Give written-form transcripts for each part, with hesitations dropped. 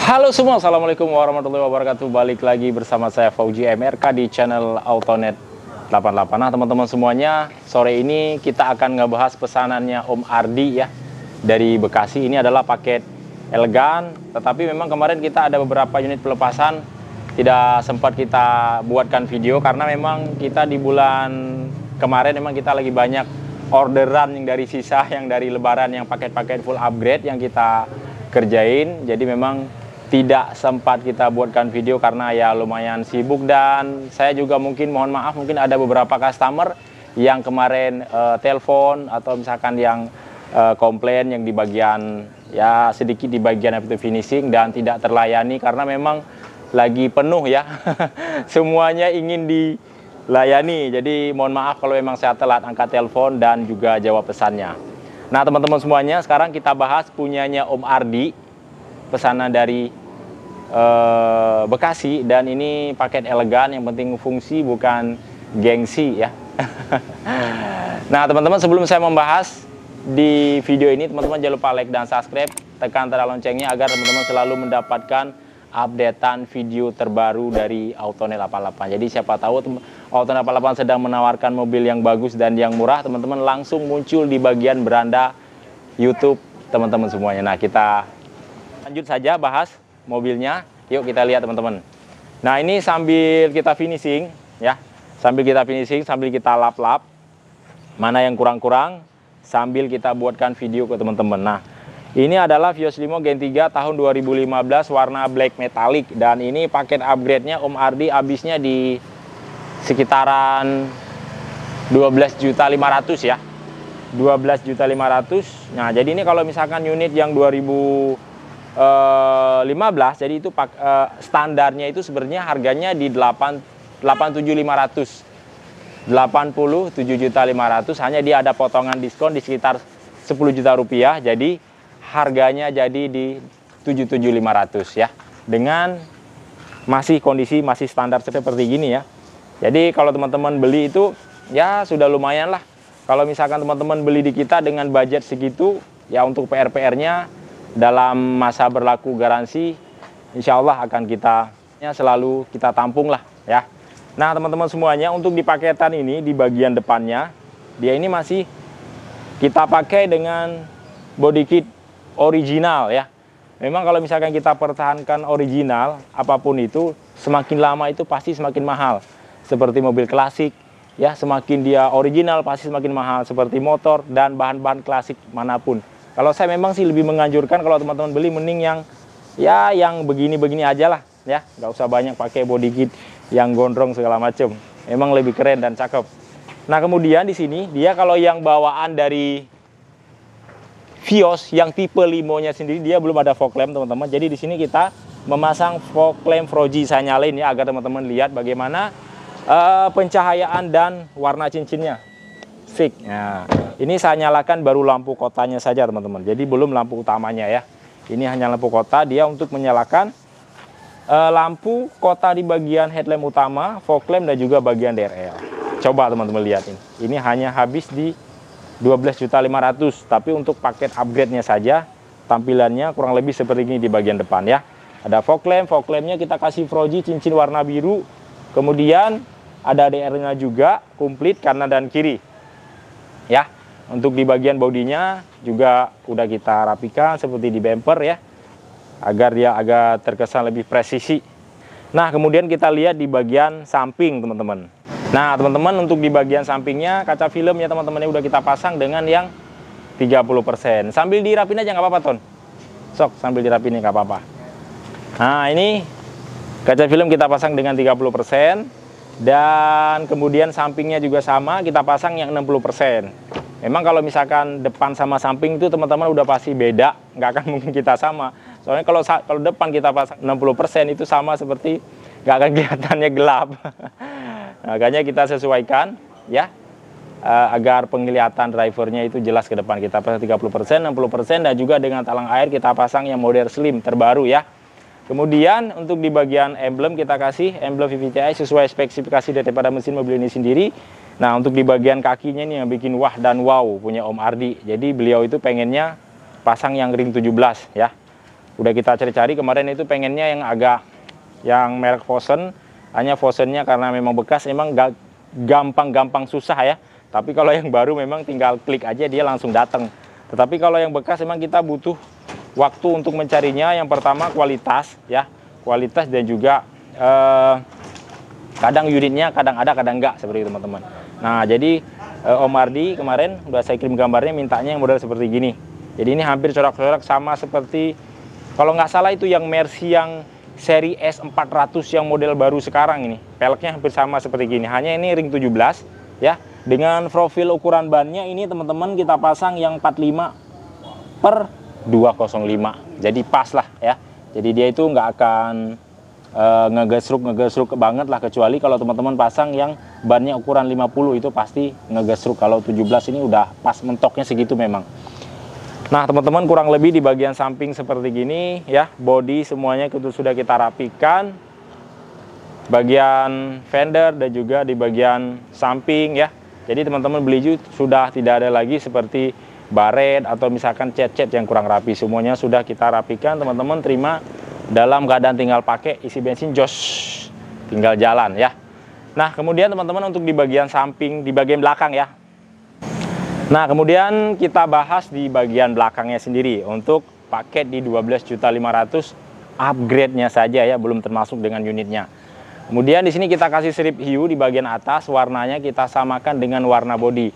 Halo semua, Assalamualaikum warahmatullahi wabarakatuh. Balik lagi bersama saya Fauji MRK di channel Autonet 88. Nah teman-teman semuanya, sore ini kita akan ngebahas pesanannya Om Ardi ya, dari Bekasi. Ini adalah paket elegan, tetapi memang kemarin kita ada beberapa unit pelepasan tidak sempat kita buatkan video karena memang kita di bulan kemarin memang kita lagi banyak orderan yang dari sisa, yang dari lebaran, yang paket-paket full upgrade yang kita kerjain. Jadi memang tidak sempat kita buatkan video karena ya lumayan sibuk, dan saya juga mungkin mohon maaf, mungkin ada beberapa customer yang kemarin telepon atau misalkan yang komplain yang di bagian ya sedikit di bagian itu finishing dan tidak terlayani karena memang lagi penuh ya. Semuanya ingin dilayani. Jadi mohon maaf kalau memang saya telat angkat telepon dan juga jawab pesannya. Nah teman-teman semuanya, sekarang kita bahas punyanya Om Ardi, pesanan dari Bekasi, dan ini paket elegan, yang penting fungsi bukan gengsi ya. Nah teman-teman, sebelum saya membahas di video ini, teman-teman jangan lupa like dan subscribe, tekan tanda loncengnya agar teman-teman selalu mendapatkan updatean video terbaru dari Autonet 88. Jadi siapa tahu Autonet 88 sedang menawarkan mobil yang bagus dan yang murah, teman-teman langsung muncul di bagian beranda YouTube teman-teman semuanya. Nah kita lanjut saja bahas mobilnya. Yuk kita lihat teman-teman. Nah ini sambil kita finishing ya, sambil kita lap-lap mana yang kurang-kurang, sambil kita buatkan video ke teman-teman. Nah ini adalah Vios Limo Gen 3 tahun 2015 warna black metallic, dan ini paket upgrade-nya Om Ardi habisnya di sekitaran 12.500.000 ya. 12.500.000. Nah jadi ini kalau misalkan unit yang 2015, jadi itu standarnya itu sebenarnya harganya di 87.500, 87.500, hanya dia ada potongan diskon di sekitar 10 juta rupiah, jadi harganya jadi di 77.500 ya, dengan masih kondisi masih standar seperti gini ya. Jadi kalau teman-teman beli itu ya sudah lumayan lah. Kalau misalkan teman-teman beli di kita dengan budget segitu ya, untuk PR-nya dalam masa berlaku garansi, insya Allah akan kita ya, selalu kita tampung lah ya. Nah teman-teman semuanya, untuk di paketan ini di bagian depannya, dia ini masih kita pakai dengan body kit original ya. Memang kalau misalkan kita pertahankan original, apapun itu semakin lama itu pasti semakin mahal. Seperti mobil klasik ya, semakin dia original pasti semakin mahal, seperti motor dan bahan-bahan klasik manapun. Kalau saya memang sih lebih menganjurkan kalau teman-teman beli mending yang ya yang begini-begini aja lah ya, nggak usah banyak pakai body kit yang gondrong segala macam. Memang lebih keren dan cakep. Nah kemudian di sini dia kalau yang bawaan dari Vios yang tipe limonya sendiri, dia belum ada fog lamp teman-teman. Jadi di sini kita memasang fog lamp Froji, saya nyalain ya agar teman-teman lihat bagaimana pencahayaan dan warna cincinnya fix. Nah, ini saya nyalakan baru lampu kotanya saja teman-teman. Jadi belum lampu utamanya ya. Ini hanya lampu kota, dia untuk menyalakan lampu kota di bagian headlamp utama, fog lamp dan juga bagian DRL. Coba teman-teman lihat ini. Ini hanya habis di 12.500.000, tapi untuk paket upgrade-nya saja tampilannya kurang lebih seperti ini di bagian depan ya. Ada fog lampnya kita kasih Froji cincin warna biru. Kemudian ada DR-nya juga komplit kanan dan kiri. Ya, untuk di bagian bodinya juga udah kita rapikan seperti di bumper ya, agar dia agak terkesan lebih presisi. Nah kemudian kita lihat di bagian samping teman-teman. Nah teman-teman, untuk di bagian sampingnya kaca film ya teman-teman, ini udah kita pasang dengan yang 30%. Sambil dirapin aja nggak apa-apa Ton. Sok sambil dirapin nggak apa-apa. Nah ini kaca film kita pasang dengan 30%. Dan kemudian sampingnya juga sama, kita pasang yang 60%. Memang kalau misalkan depan sama samping itu teman-teman udah pasti beda, nggak akan mungkin kita sama. Soalnya kalau depan kita pasang 60% itu sama seperti nggak akan kelihatannya gelap. Makanya kita sesuaikan ya, agar penglihatan drivernya itu jelas ke depan. Kita pasang 30%, 60%, dan juga dengan talang air kita pasang yang model slim terbaru ya. Kemudian untuk di bagian emblem kita kasih emblem VVTi sesuai spesifikasi daripada mesin mobil ini sendiri. Nah untuk di bagian kakinya ini yang bikin wah dan wow punya Om Ardi. Jadi beliau itu pengennya pasang yang ring 17 ya. Udah kita cari-cari kemarin itu pengennya yang merek Fosun, hanya Fosunnya karena memang bekas emang gampang susah ya. Tapi kalau yang baru memang tinggal klik aja dia langsung datang. Tetapi kalau yang bekas memang kita butuh waktu untuk mencarinya. Yang pertama kualitas ya, kualitas dan juga kadang unitnya kadang ada kadang enggak seperti itu teman-teman. Nah jadi Om Ardi kemarin udah saya kirim gambarnya, mintanya yang model seperti gini. Jadi ini hampir corak-corak sama seperti, kalau nggak salah itu yang Mercy yang seri S400 yang model baru sekarang ini. Peleknya hampir sama seperti gini, hanya ini ring 17 ya. Dengan profil ukuran bannya ini teman-teman kita pasang yang 45/205. Jadi pas lah ya. Jadi dia itu nggak akan ngegesruk banget lah, kecuali kalau teman-teman pasang yang bannya ukuran 50 itu pasti ngegesruk. Kalau 17 ini udah pas mentoknya segitu memang. Nah teman-teman, kurang lebih di bagian samping seperti gini ya, body semuanya itu sudah kita rapikan, bagian fender dan juga di bagian samping ya. Jadi teman-teman beli sudah tidak ada lagi seperti baret atau misalkan cat-cat yang kurang rapi. Semuanya sudah kita rapikan, teman-teman terima dalam keadaan tinggal pakai, isi bensin jos, tinggal jalan ya. Nah kemudian teman-teman untuk di bagian samping, di bagian belakang ya. Nah kemudian kita bahas di bagian belakangnya sendiri. Untuk paket di 12.500.000 upgrade-nya saja ya, belum termasuk dengan unitnya. Kemudian di sini kita kasih strip hiu di bagian atas, warnanya kita samakan dengan warna body.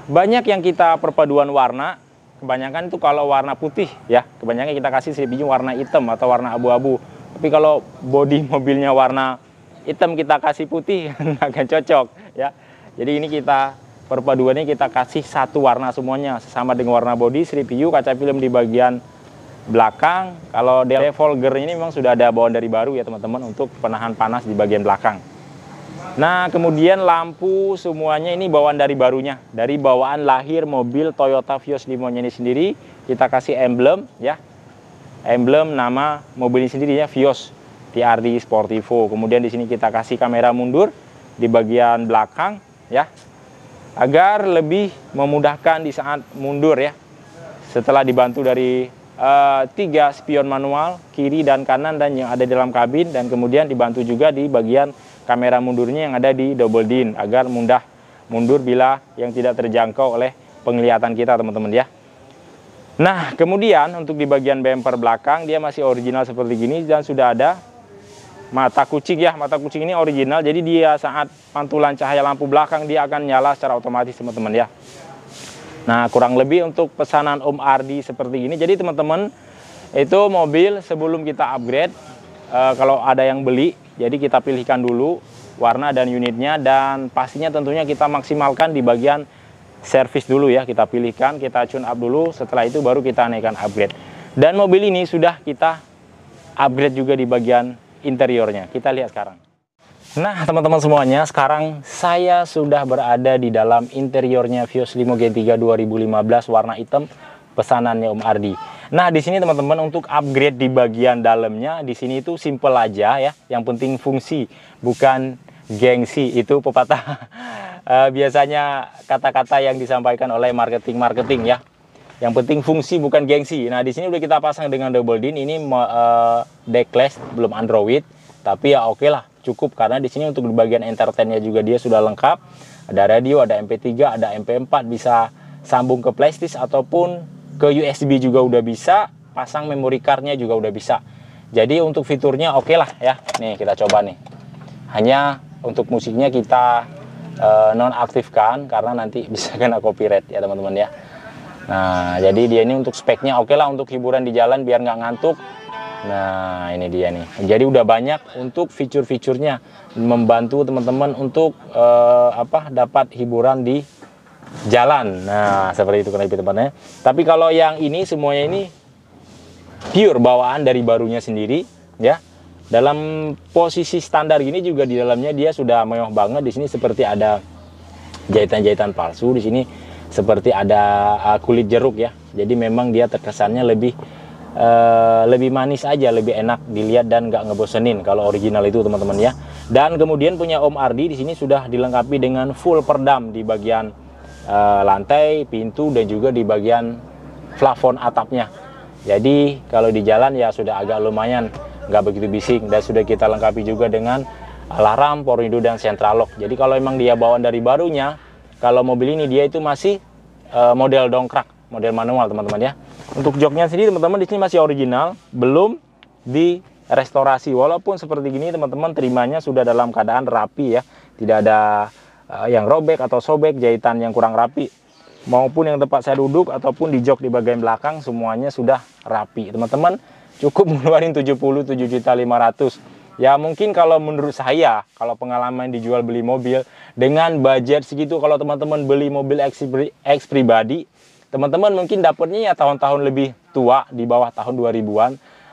Banyak yang kita perpaduan warna, kebanyakan itu kalau warna putih ya, kebanyakan kita kasih strip hiu warna hitam atau warna abu-abu. Tapi kalau body mobilnya warna hitam kita kasih putih nggak akan cocok ya. Jadi ini kita perpaduannya kita kasih satu warna semuanya, sama dengan warna body, strip hiu, kaca film di bagian belakang. Kalau defogger ini memang sudah ada bawaan dari baru ya teman-teman, untuk penahan panas di bagian belakang. Nah kemudian lampu semuanya ini bawaan dari barunya, dari bawaan lahir mobil Toyota Vios Limonya ini sendiri. Kita kasih emblem ya, emblem nama mobil ini sendiri ya, Vios TRD Sportivo. Kemudian di sini kita kasih kamera mundur di bagian belakang ya, agar lebih memudahkan di saat mundur ya. Setelah dibantu dari 3 spion manual kiri dan kanan dan yang ada di dalam kabin, dan kemudian dibantu juga di bagian kamera mundurnya yang ada di double din, agar mudah mundur bila yang tidak terjangkau oleh penglihatan kita teman-teman ya. Nah kemudian untuk di bagian bumper belakang dia masih original seperti gini, dan sudah ada mata kucing ya. Mata kucing ini original, jadi dia saat pantulan cahaya lampu belakang dia akan nyala secara otomatis teman-teman ya. Nah kurang lebih untuk pesanan Om Ardi seperti ini. Jadi teman-teman, itu mobil sebelum kita upgrade, kalau ada yang beli, jadi kita pilihkan dulu warna dan unitnya, dan pastinya tentunya kita maksimalkan di bagian servis dulu ya. Kita pilihkan, kita tune up dulu, setelah itu baru kita naikkan upgrade. Dan mobil ini sudah kita upgrade juga di bagian interiornya. Kita lihat sekarang. Nah teman-teman semuanya, sekarang saya sudah berada di dalam interiornya Vios Limo Gen3 2015 warna hitam, pesanannya Om Ardi. Nah di sini teman-teman, untuk upgrade di bagian dalamnya di sini itu simple aja ya. Yang penting fungsi, bukan gengsi. Itu pepatah biasanya kata-kata yang disampaikan oleh marketing ya. Yang penting fungsi bukan gengsi. Nah di sini udah kita pasang dengan double din. Ini deckless, belum Android, tapi ya oke lah, cukup. Karena di sini untuk di bagian entertainnya juga dia sudah lengkap. Ada radio, ada MP3, ada MP4, bisa sambung ke flashdisk ataupun ke USB juga udah bisa, pasang memory cardnya juga udah bisa. Jadi untuk fiturnya oke lah ya. Nih kita coba nih. Hanya untuk musiknya kita nonaktifkan karena nanti bisa kena copyright ya teman-teman ya. Nah jadi dia ini untuk speknya oke lah, untuk hiburan di jalan biar nggak ngantuk. Nah ini dia nih. Jadi udah banyak untuk fitur-fiturnya, membantu teman-teman untuk dapat hiburan di jalan. Nah seperti itu kurang lebih tempatnya. Tapi kalau yang ini semuanya ini pure bawaan dari barunya sendiri ya. Dalam posisi standar gini juga di dalamnya dia sudah mewah banget. Di sini seperti ada jahitan-jahitan palsu. Di sini seperti ada kulit jeruk ya. Jadi memang dia terkesannya lebih manis aja, lebih enak dilihat dan nggak ngebosenin kalau original itu teman-teman ya. Dan kemudian punya Om Ardi di sini sudah dilengkapi dengan full perdam di bagian lantai, pintu, dan juga di bagian plafon atapnya. Jadi kalau di jalan ya sudah agak lumayan nggak begitu bising, dan sudah kita lengkapi juga dengan alarm, power window, dan central lock. Jadi kalau emang dia bawaan dari barunya, kalau mobil ini dia itu masih model dongkrak, model manual teman-teman ya. Untuk joknya sendiri teman-teman di sini masih original, belum direstorasi. Walaupun seperti gini teman-teman, terimanya sudah dalam keadaan rapi ya, tidak ada yang robek atau sobek, jahitan yang kurang rapi, maupun yang tempat saya duduk ataupun di jok di bagian belakang semuanya sudah rapi teman-teman. Cukup ngeluarin 77.500.000 ya. Mungkin kalau menurut saya, kalau pengalaman dijual beli mobil dengan budget segitu, kalau teman-teman beli mobil X pribadi, teman-teman mungkin dapatnya ya tahun-tahun lebih tua, di bawah tahun 2000-an.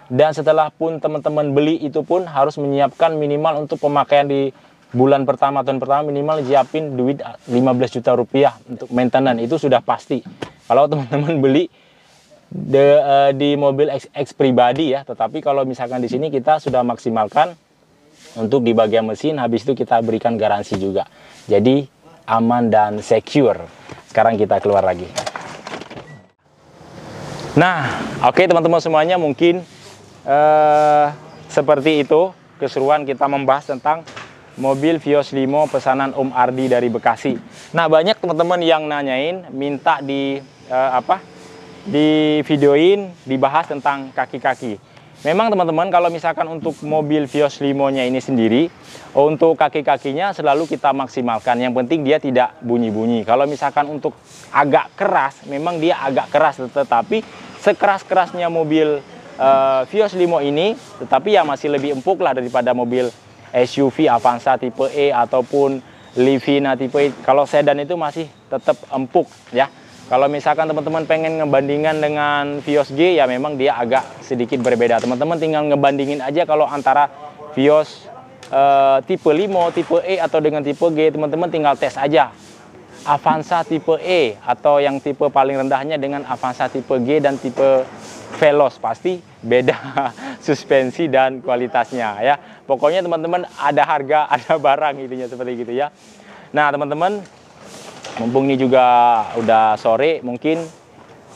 Dan setelah pun teman-teman beli itu pun harus menyiapkan minimal untuk pemakaian di bulan pertama, tahun pertama, minimal siapin duit 15 juta rupiah untuk maintenance. Itu sudah pasti kalau teman-teman beli di mobil X pribadi ya. Tetapi kalau misalkan di sini kita sudah maksimalkan untuk di bagian mesin, habis itu kita berikan garansi juga. Jadi aman dan secure. Sekarang kita keluar lagi. Nah, oke teman-teman semuanya, mungkin seperti itu keseruan kita membahas tentang mobil Vios Limo pesanan Om Ardi dari Bekasi. Nah, banyak teman-teman yang nanyain, minta di videoin, dibahas tentang kaki-kaki. Memang teman-teman kalau misalkan untuk mobil Vios Limonya ini sendiri, untuk kaki-kakinya selalu kita maksimalkan. Yang penting dia tidak bunyi-bunyi. Kalau misalkan untuk agak keras, memang dia agak keras, tetapi sekeras-kerasnya mobil Vios Limo ini, tetapi ya masih lebih empuk lah daripada mobil SUV Avanza tipe E ataupun Livina tipe E. Kalau sedan itu masih tetap empuk ya. Kalau misalkan teman-teman pengen ngebandingkan dengan Vios G, ya memang dia agak sedikit berbeda. Teman-teman tinggal ngebandingin aja kalau antara Vios tipe Limo, tipe E atau dengan tipe G, teman-teman tinggal tes aja Avanza tipe E atau yang tipe paling rendahnya dengan Avanza tipe G dan tipe Veloz, pasti beda suspensi dan kualitasnya ya. Pokoknya teman-teman ada harga, ada barang, intinya seperti gitu ya. Nah teman-teman, mumpung ini juga udah sore, mungkin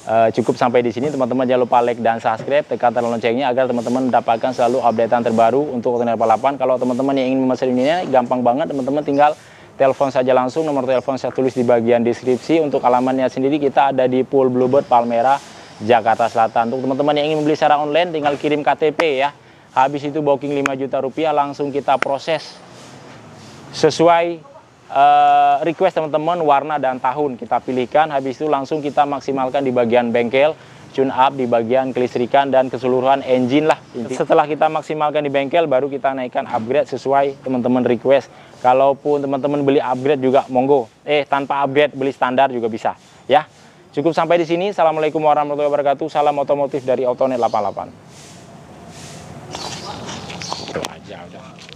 cukup sampai di sini. Teman-teman jangan lupa like dan subscribe, tekan tanda loncengnya agar teman-teman mendapatkan selalu updatean terbaru untuk Otonet Balapan. Kalau teman-teman yang ingin memesan ini gampang banget, teman-teman tinggal telepon saja langsung. Nomor telepon saya tulis di bagian deskripsi. Untuk alamannya sendiri kita ada di Pool Bluebird Palmera, Jakarta Selatan. Untuk teman-teman yang ingin membeli secara online, tinggal kirim KTP ya. Habis itu booking 5 juta rupiah, langsung kita proses sesuai request teman-teman, warna dan tahun kita pilihkan. Habis itu langsung kita maksimalkan di bagian bengkel, tune up di bagian kelistrikan dan keseluruhan engine lah. Setelah kita maksimalkan di bengkel, baru kita naikkan upgrade sesuai teman-teman request. Kalaupun teman-teman beli upgrade juga monggo, tanpa upgrade beli standar juga bisa ya. Cukup sampai di sini. Assalamualaikum warahmatullahi wabarakatuh. Salam otomotif dari Otonet 88. Itu aja udah.